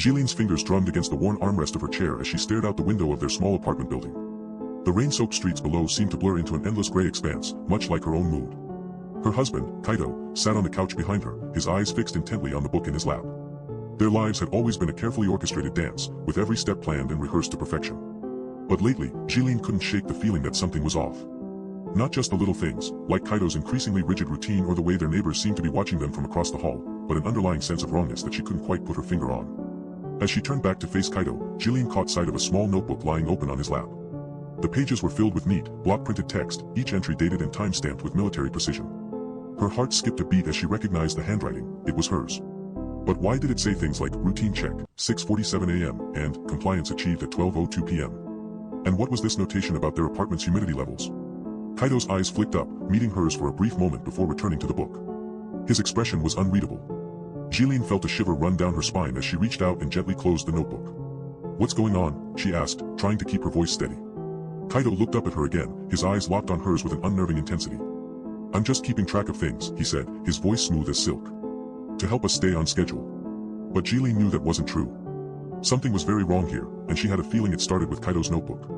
Zhilin's fingers drummed against the worn armrest of her chair as she stared out the window of their small apartment building. The rain-soaked streets below seemed to blur into an endless gray expanse, much like her own mood. Her husband, Kaito, sat on the couch behind her, his eyes fixed intently on the book in his lap. Their lives had always been a carefully orchestrated dance, with every step planned and rehearsed to perfection. But lately, Zhilin couldn't shake the feeling that something was off. Not just the little things, like Kaito's increasingly rigid routine or the way their neighbors seemed to be watching them from across the hall, but an underlying sense of wrongness that she couldn't quite put her finger on. As she turned back to face Kaito, Zhilin caught sight of a small notebook lying open on his lap. The pages were filled with neat, block-printed text, each entry dated and time-stamped with military precision. Her heart skipped a beat as she recognized the handwriting. It was hers. But why did it say things like routine check, 6:47 a.m., and compliance achieved at 12:02 p.m.? And what was this notation about their apartment's humidity levels? Kaito's eyes flicked up, meeting hers for a brief moment before returning to the book. His expression was unreadable. Zhilin felt a shiver run down her spine as she reached out and gently closed the notebook. "What's going on?" she asked, trying to keep her voice steady. Kaito looked up at her again, his eyes locked on hers with an unnerving intensity. "I'm just keeping track of things," he said, his voice smooth as silk. "To help us stay on schedule." But Zhilin knew that wasn't true. Something was very wrong here, and she had a feeling it started with Kaito's notebook.